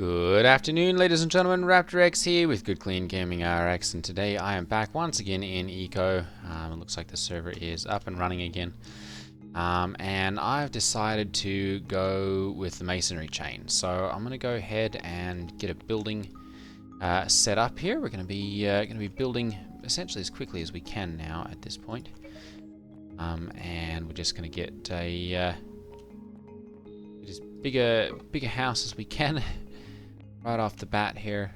Good afternoon, ladies and gentlemen. Raptor X here with Good Clean Gaming RX, and today I am back once again in Eco. It looks like the server is up and running again, and I've decided to go with the masonry chain. So I'm going to go ahead and get a building set up here. We're going to be building essentially as quickly as we can now at this point, and we're just going to get a as bigger house as we can. Right off the bat here,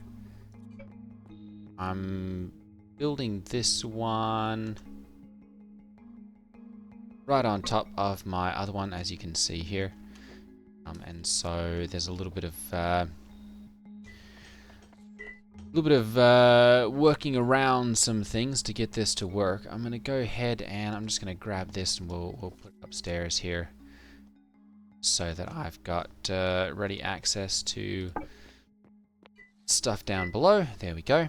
I'm building this one right on top of my other one, as you can see here. And so there's a little bit of working around some things to get this to work. I'm gonna go ahead and I'm just gonna grab this and we'll put it upstairs here, so that I've got ready access to stuff down below. There we go.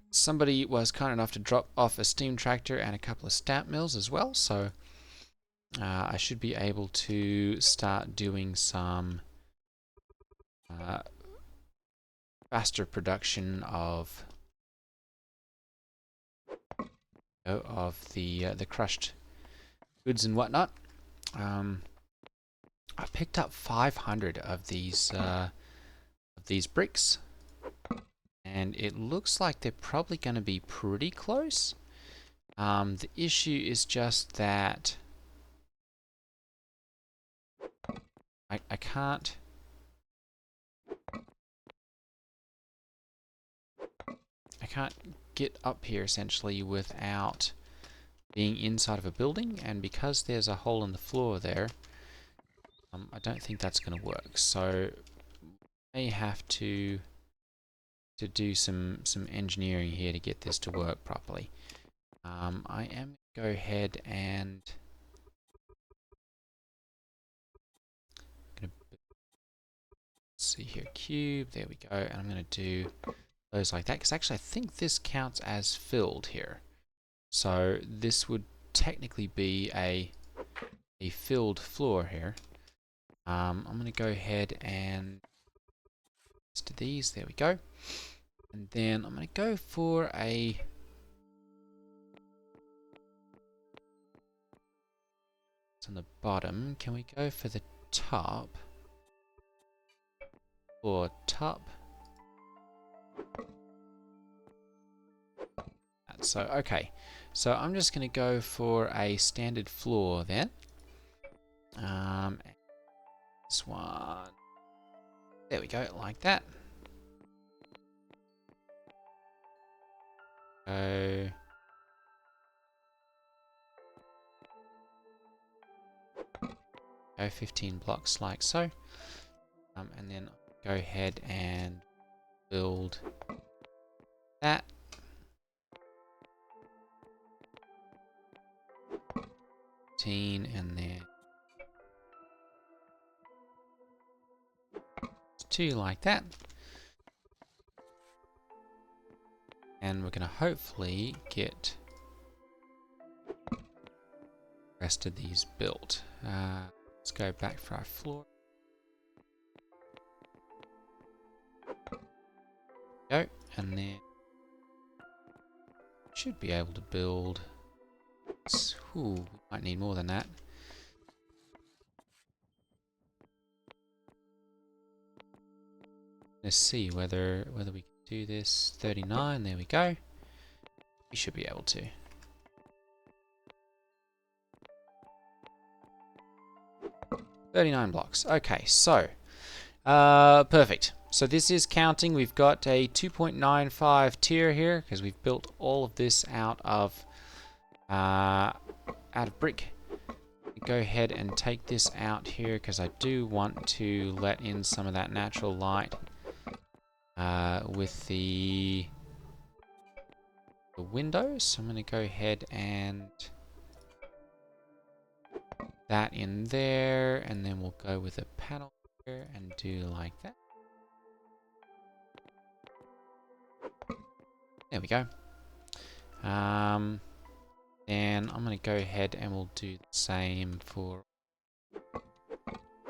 Somebody was kind enough to drop off a steam tractor and a couple of stamp mills as well, so I should be able to start doing some faster production of the crushed goods and whatnot. I picked up 500 of these bricks, and it looks like they're probably going to be pretty close. The issue is just that I can't get up here essentially without being inside of a building, and because there's a hole in the floor there, I don't think that's going to work. So I may have to do some engineering here to get this to work properly. I am going to go ahead and see here, cube, there we go, and I'm going to do those like that, because actually I think this counts as filled here. So this would technically be a filled floor here. I'm going to go ahead and to these, there we go. And then I'm going to go for a it's on the bottom. Can we go for the top? Or top? So okay, so I'm just going to go for a standard floor then. This one, there we go, like that. Go 15 blocks like so, and then go ahead and build that. And then 2 like that, and we're going to hopefully get the rest of these built. Let's go back for our floor. Go, and then should be able to build. Ooh, we might need more than that. Let's see whether we can do this. 39, there we go. We should be able to. $39 blocks. Okay, so perfect. So this is counting. We've got a 2.95 tier here because we've built all of this out of brick. Go ahead and take this out here because I do want to let in some of that natural light with the windows. So I'm going to go ahead and that in there, and then we'll go with a panel here and do like that. There we go. Then I'm going to go ahead and we'll do the same for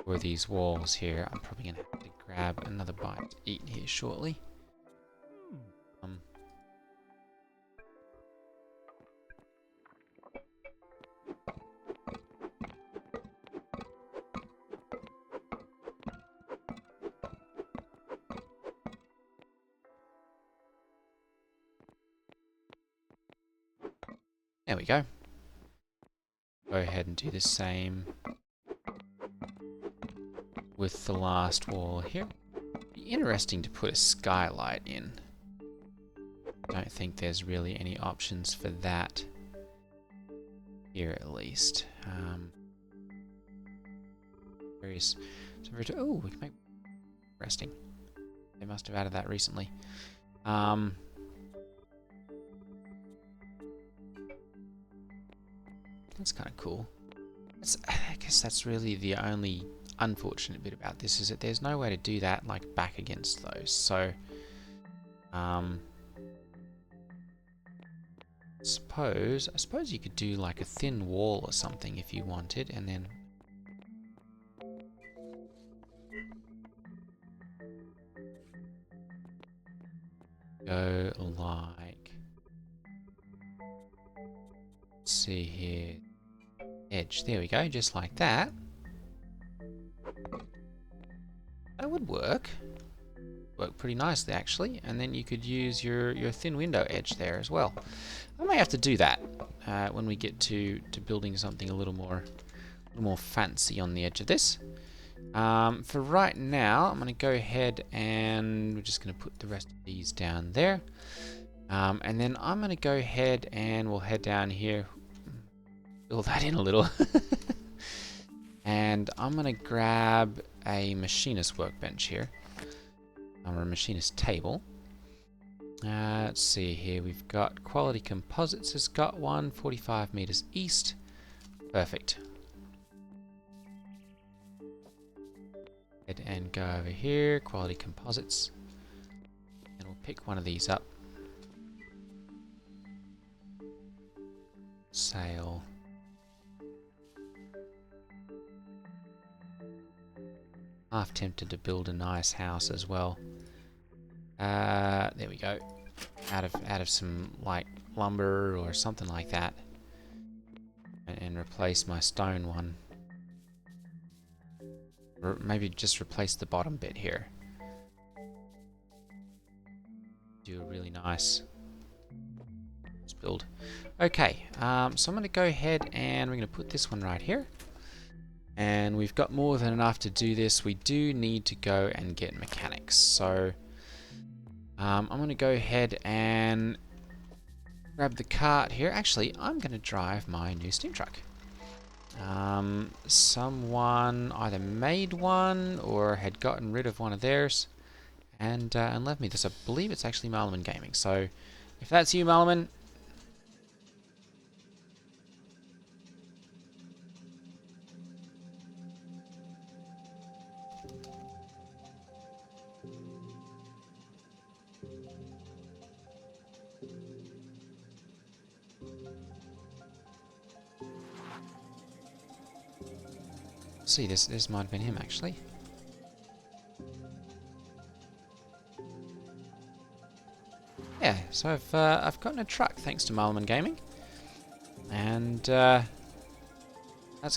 for these walls here. I'm probably going to have to grab another bite to eat here shortly. There we go. Go ahead and do the same with the last wall here. Be interesting to put a skylight in. Don't think there's really any options for that here, at least. Various. Oh, we can make resting. They must have added that recently. That's kind of cool. I guess that's really the only unfortunate bit about this, is that there's no way to do that like back against those. So, I suppose you could do like a thin wall or something if you wanted, and then go like, let's see here, edge. There we go, just like that. That would work pretty nicely actually, and then you could use your thin window edge there as well. I may have to do that when we get to building something a little more fancy on the edge of this. For right now, I'm going to go ahead and we're just going to put the rest of these down there, and then I'm going to go ahead and we'll head down here, fill that in a little, and I'm going to grab a machinist workbench here. Or a machinist table. Let's see here, we've got Quality Composites has got one, 45 meters east. Perfect. And go over here, Quality Composites. And we'll pick one of these up. Sale. Half tempted to build a nice house as well. There we go. Out of some like lumber or something like that, and replace my stone one. Or maybe just replace the bottom bit here. Do a really nice build. Okay, so I'm going to go ahead and we're going to put this one right here. And we've got more than enough to do this. We do need to go and get mechanics. So I'm going to go ahead and grab the cart here. Actually, I'm going to drive my new steam truck. Someone either made one or had gotten rid of one of theirs and left me this. I believe it's actually Malaman Gaming. So if that's you, Malaman, see, this might have been him actually. Yeah, so I've gotten a truck thanks to Malaman Gaming, and that's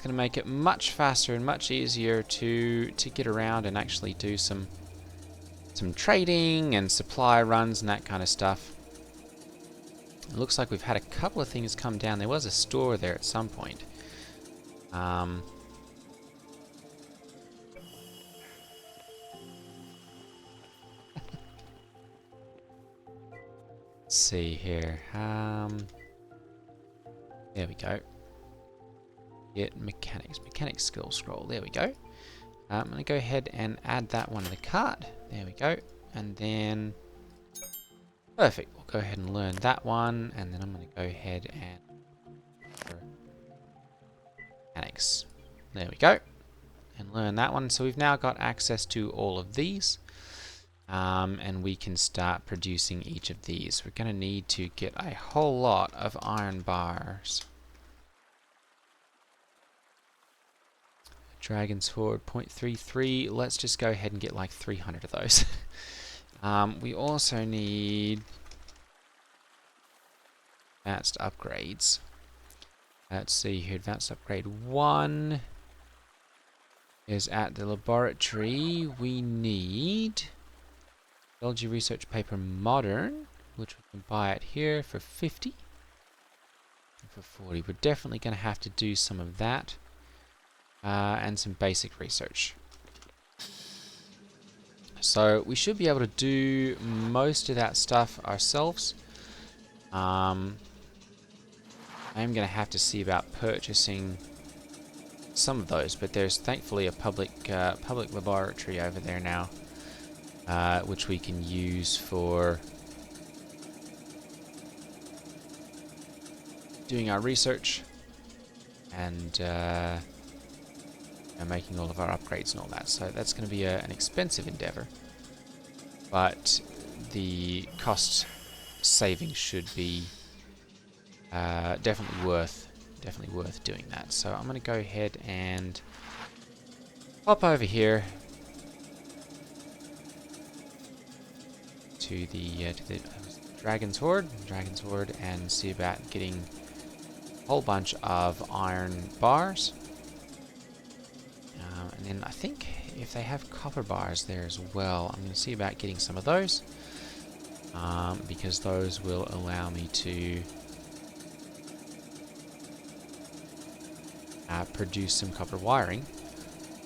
going to make it much faster and much easier to get around and actually do some trading and supply runs and that kind of stuff. It looks like we've had a couple of things come down. There was a store there at some point. Let's see here. There we go. Get mechanics. Mechanics skill scroll. There we go. I'm going to go ahead and add that one to the cart. There we go. And then... perfect. We'll go ahead and learn that one. And then I'm going to go ahead and... mechanics. There we go. And learn that one. So we've now got access to all of these. And we can start producing each of these. We're going to need to get a whole lot of iron bars. Dragon's Horde 0.33. Let's just go ahead and get like 300 of those. We also need advanced upgrades. Let's see here. Advanced upgrade 1 is at the laboratory. We need Biology Research Paper Modern, which we can buy it here for 50. For 40. We're definitely going to have to do some of that. And some basic research. So we should be able to do most of that stuff ourselves. I am going to have to see about purchasing some of those, but there's thankfully a public laboratory over there now, which we can use for doing our research and making all of our upgrades and all that. So that's going to be an expensive endeavor, but the cost saving should be definitely worth doing that. So I'm going to go ahead and pop over here to the Dragon's Horde, and see about getting a whole bunch of iron bars. And then I think if they have copper bars there as well, I'm going to see about getting some of those, because those will allow me to produce some copper wiring,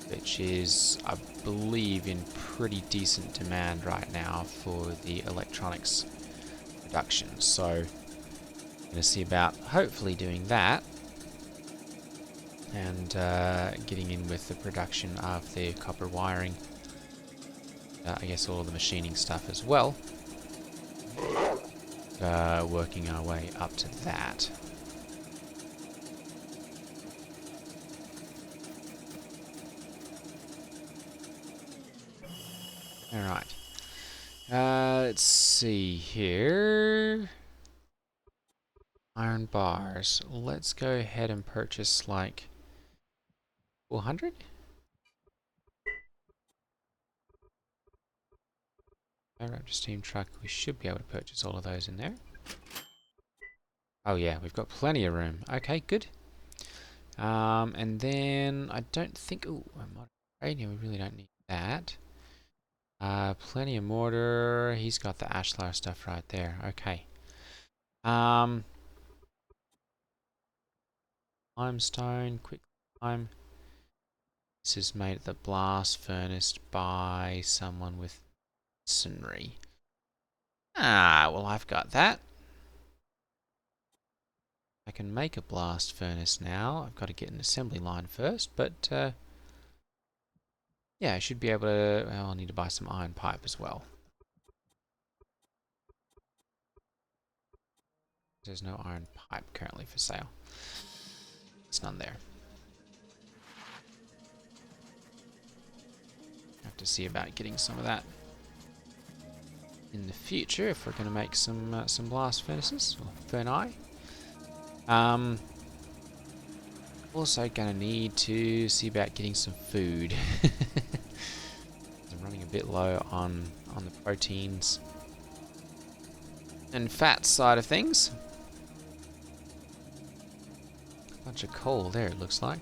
which is, I believe, in pretty decent demand right now for the electronics production. So I'm going to see about hopefully doing that, and getting in with the production of the copper wiring. I guess all of the machining stuff as well. Working our way up to that. Alright. Let's see here. Iron bars. Let's go ahead and purchase like 400? Raptor steam truck. We should be able to purchase all of those in there. Oh yeah, we've got plenty of room. Okay, good. And then I don't think... Ooh, a modern radio. We really don't need that. Plenty of mortar. He's got the ashlar stuff right there. Okay. Limestone, quick lime. This is made at the blast furnace by someone with masonry. Well, I've got that. I can make a blast furnace now. I've got to get an assembly line first, but yeah, I should be able to... Well, I'll need to buy some iron pipe as well. There's no iron pipe currently for sale. There's none there. Have to see about getting some of that in the future if we're going to make some blast furnaces or furnace. Also going to need to see about getting some food. I'm running a bit low on the proteins and fat side of things. A bunch of coal there, it looks like.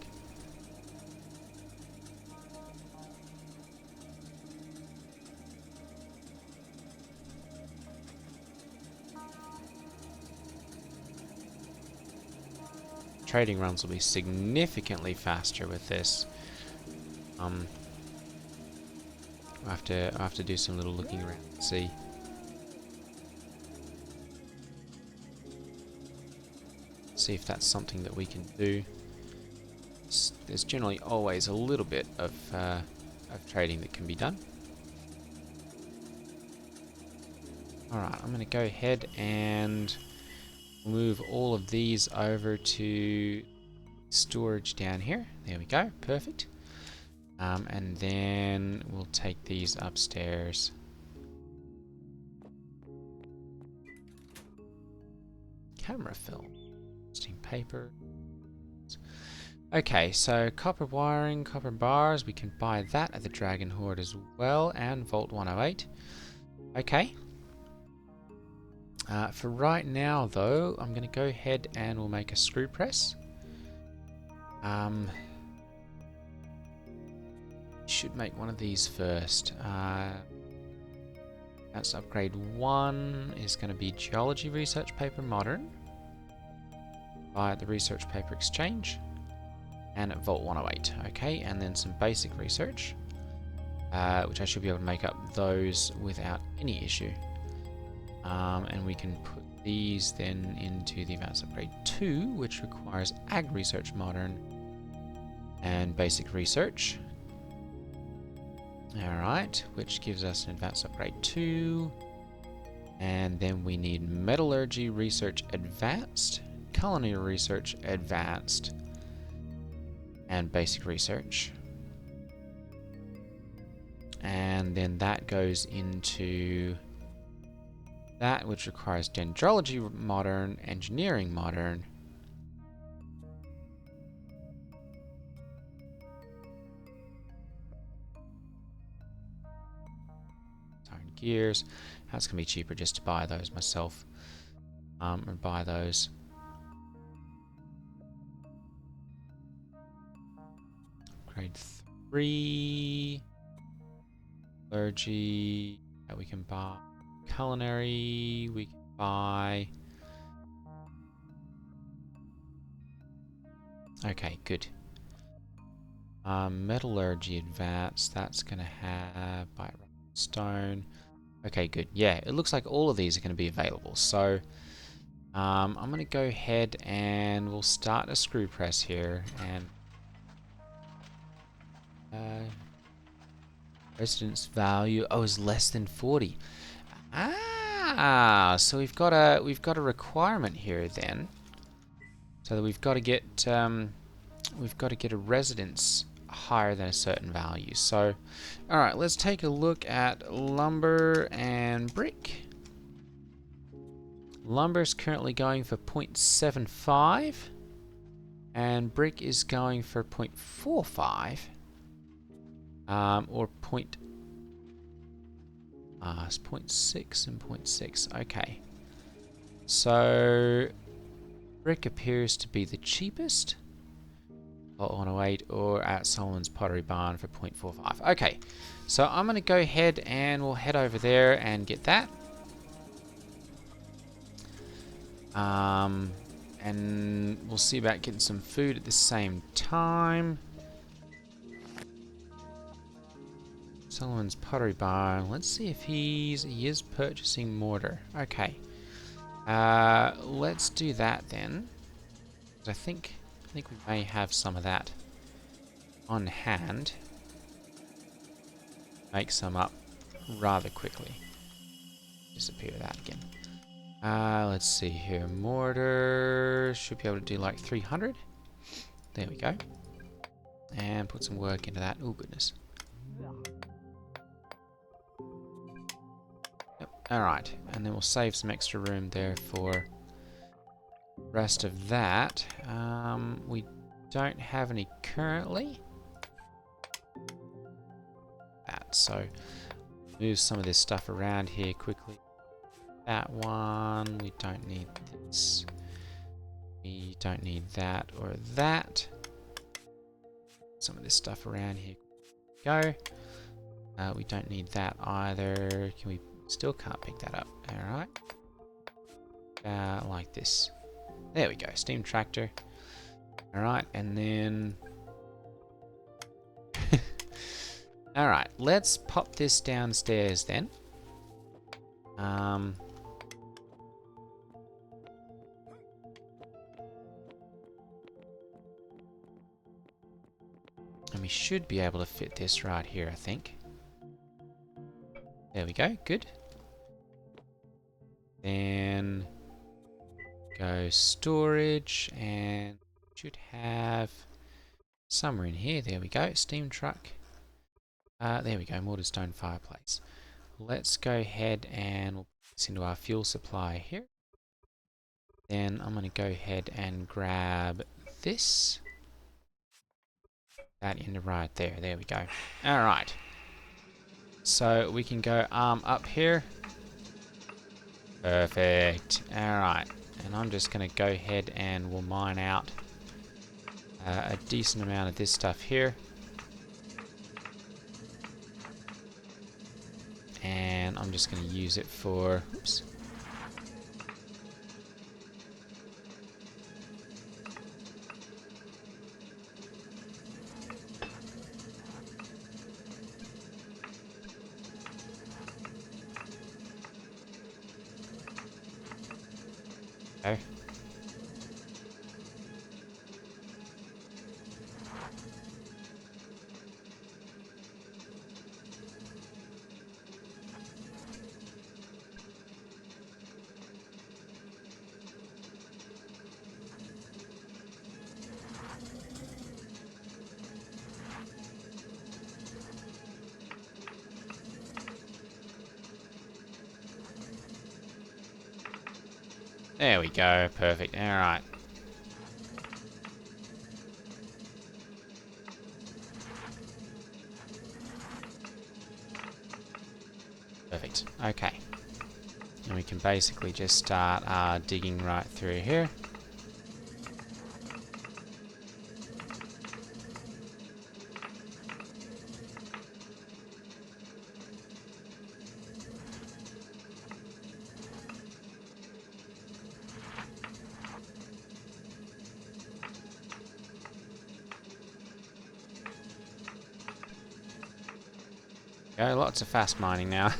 Trading runs will be significantly faster with this. I'll have to do some little looking around and see. See if that's something that we can do. There's generally always a little bit of trading that can be done. Alright, I'm going to go ahead and move all of these over to storage down here. There we go, perfect. And then we'll take these upstairs. Camera film, steam paper. Okay, so copper wiring, copper bars, we can buy that at the Dragon Hoard as well, and Vault 108. Okay. For right now, though, I'm going to go ahead and we'll make a screw press. Should make one of these first. That's upgrade 1 is going to be Geology Research Paper Modern. Buy at the Research Paper Exchange. And at Vault 108. Okay, and then some basic research. Which I should be able to make up those without any issue. And we can put these then into the Advanced Upgrade 2, which requires Ag Research Modern and Basic Research. Alright, which gives us an Advanced Upgrade 2. And then we need Metallurgy Research Advanced, Culinary Research Advanced, and Basic Research. And then that goes into that, which requires Dendrology Modern, Engineering Modern, Iron Gears. That's going to be cheaper just to buy those myself, or buy those. Grade 3 Metallurgy that we can buy. Culinary we can buy. Okay, good. Metallurgy Advanced, that's going to have by stone. Okay, good. Yeah, it looks like all of these are going to be available. So I'm going to go ahead and we'll start a screw press here. And residence value, oh, is less than 40. Ah, so we've got a requirement here then. So that we've got to get a residence higher than a certain value. So, all right, let's take a look at lumber and brick. Lumber is currently going for 0.75, and brick is going for 0.45, or it's 0.6 and 0.6. Okay, so brick appears to be the cheapest. 108 or at Solomon's Pottery Barn for 0.45. Okay, so I'm going to go ahead and we'll head over there and get that. And we'll see about getting some food at the same time. Solomon's Pottery Barn. Let's see if he is purchasing mortar. Okay. Let's do that then. I think we may have some of that on hand. Make some up rather quickly. Disappear that again. Let's see here. Mortar should be able to do like 300. There we go. And put some work into that. Oh goodness. Yep. Alright, and then we'll save some extra room there for rest of that. We don't have any currently. So move some of this stuff around here quickly. That one, we don't need this. We don't need that or that. Some of this stuff around here. Go. We don't need that either. Can we still can't pick that up? All right. Like this. There we go. Steam tractor. All right, and then. All right, let's pop this downstairs then. And we should be able to fit this right here, I think. There we go, good. Then go storage, and should have somewhere in here. There we go, steam truck. There we go, mortar stone fireplace. Let's go ahead and we'll put this into our fuel supply here. Then I'm going to go ahead and grab this. that into right there. There we go. Alright. So we can go up here. Perfect. Alright. And I'm just going to go ahead and we'll mine out a decent amount of this stuff here. And I'm just going to use it for... Oops. Okay. There we go. Perfect. Alright. Perfect. Okay. And we can basically just start digging right through here. Go, lots of fast mining now.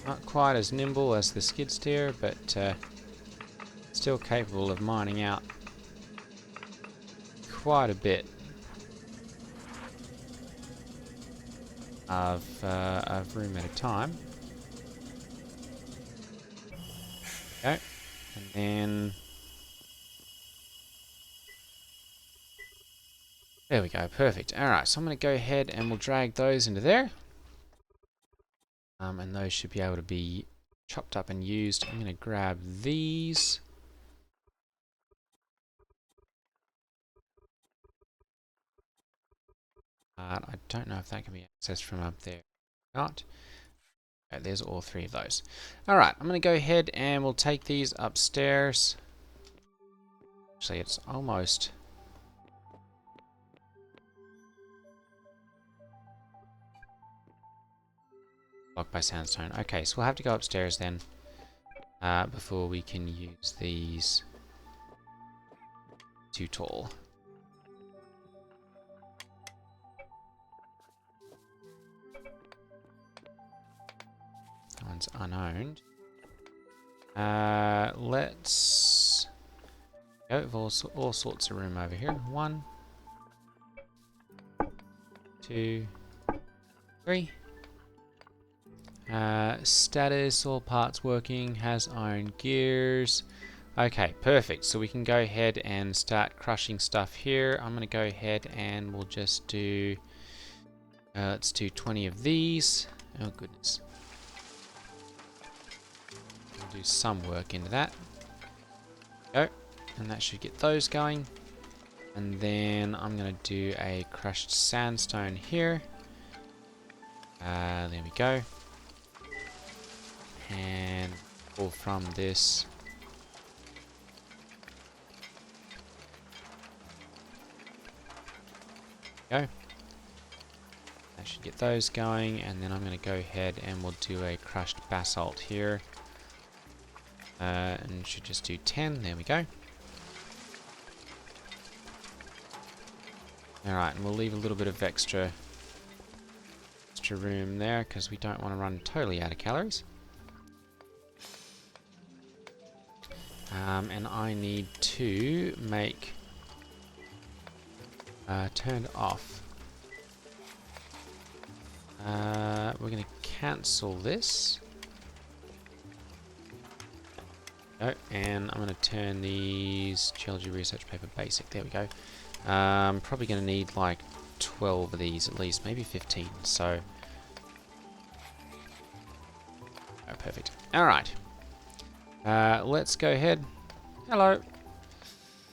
Not quite as nimble as the skid steer, but still capable of mining out quite a bit of room at a time. Okay, and then there we go, perfect. Alright, so I'm going to go ahead and we'll drag those into there. And those should be able to be chopped up and used. I'm going to grab these. I don't know if that can be accessed from up there. Not. Okay, there's all three of those. Alright, I'm going to go ahead and we'll take these upstairs. Actually, it's almost... blocked by sandstone. Okay, so we'll have to go upstairs then before we can use these. Too tall. That one's unowned. Let's go with all sorts of room over here. 1, 2, 3. Status, all parts working, has iron gears. Okay, perfect. So we can go ahead and start crushing stuff here. I'm going to go ahead and we'll just do... let's do 20 of these. Oh, goodness. We'll do some work into that. Go. And that should get those going. And then I'm going to do a crushed sandstone here. There we go. And pull from this. Go. That should get those going, and then I'm going to go ahead and we'll do a crushed basalt here. And should just do 10. There we go. Alright, and we'll leave a little bit of extra room there because we don't want to run totally out of calories. And I need to make turned off. We're going to cancel this. Oh, and I'm going to turn these geology research paper basic. There we go. Probably going to need like 12 of these at least, maybe 15. So, oh, perfect. All right. Let's go ahead. Hello.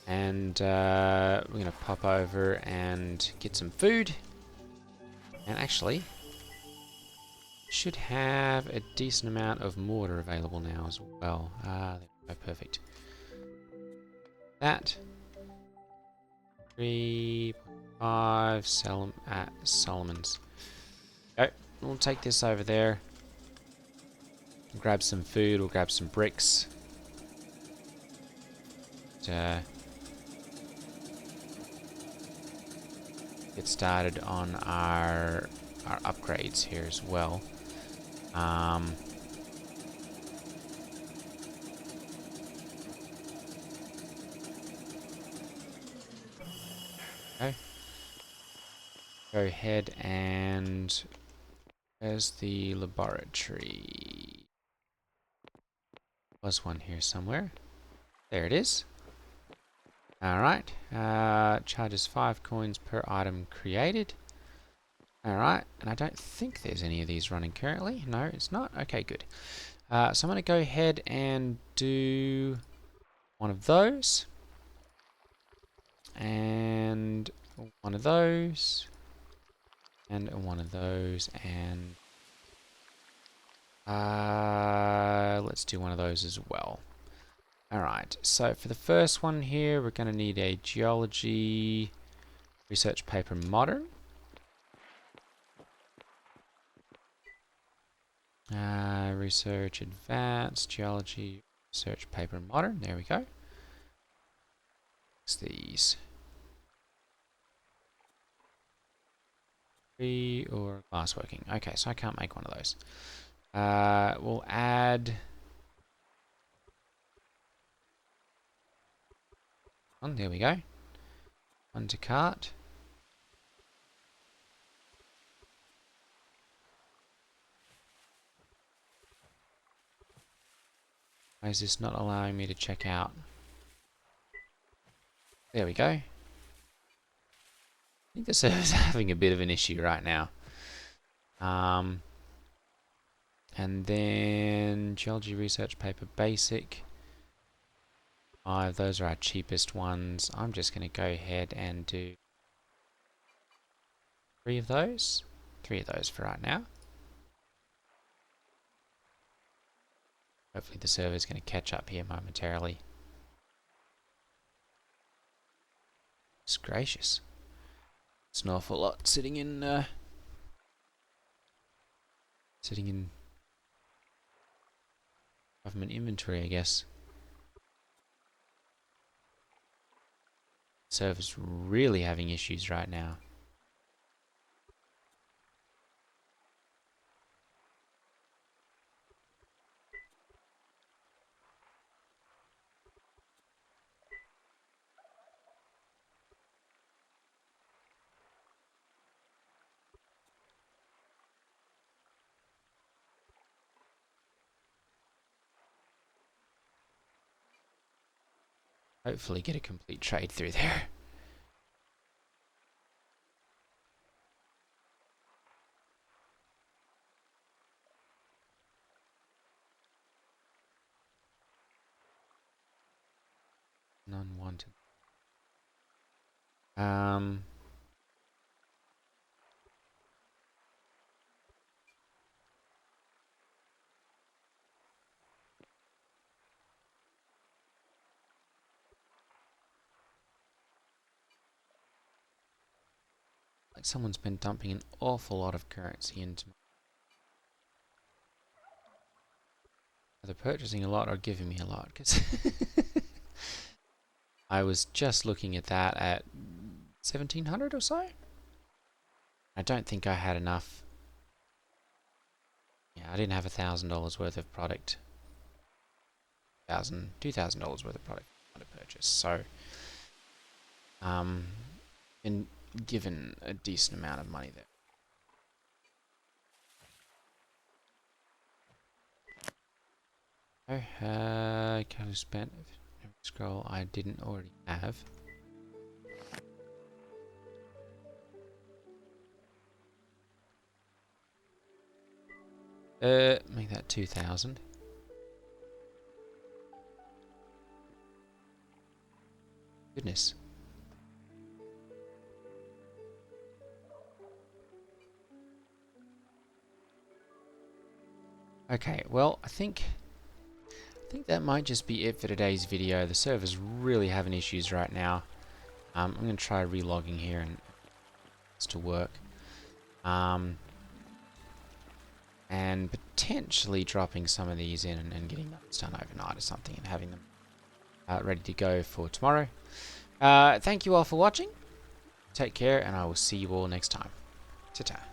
And we're going to pop over and get some food. And actually, should have a decent amount of mortar available now as well. There we go, perfect. That 3.5 Solomon's. Okay, we'll take this over there. Grab some food. We'll grab some bricks. Get started on our upgrades here as well. Okay. Go ahead and where's the laboratory? Was one here somewhere. There it is. Alright. Charges 5 coins per item created. Alright, and I don't think there's any of these running currently. No, it's not. Okay, good. So I'm going to go ahead and do one of those. And one of those. And one of those. And let's do one of those as well. Alright, so for the first one here, we're going to need a geology research paper modern. Research advanced geology research paper modern. There we go. It's these. 3 or glassworking. Okay, so I can't make one of those. We'll add one. There we go. One to cart. Why is this not allowing me to check out? There we go. I think the server's having a bit of an issue right now. And then geology research paper basic. 5, those are our cheapest ones. I'm just going to go ahead and do 3 of those. 3 of those for right now. Hopefully the server is going to catch up here momentarily. It's gracious. It's an awful lot sitting in government inventory, I guess. Server's really having issues right now. Hopefully get a complete trade through there. None wanted. Like someone's been dumping an awful lot of currency into me. Either purchasing a lot or giving me a lot, because I was just looking at that at 1700 or so. I don't think I had enough. Yeah, I didn't have $1,000 worth of product. $2,000 worth of product to purchase. So, and given a decent amount of money there. Oh, can I spend scroll I didn't already have. Make that 2,000. Goodness. Okay, well, I think that might just be it for today's video. The server's really having issues right now. I'm going to try relogging here and it's to work. And potentially dropping some of these in and getting them done overnight or something and having them ready to go for tomorrow. Thank you all for watching. Take care, and I will see you all next time. Ta-ta.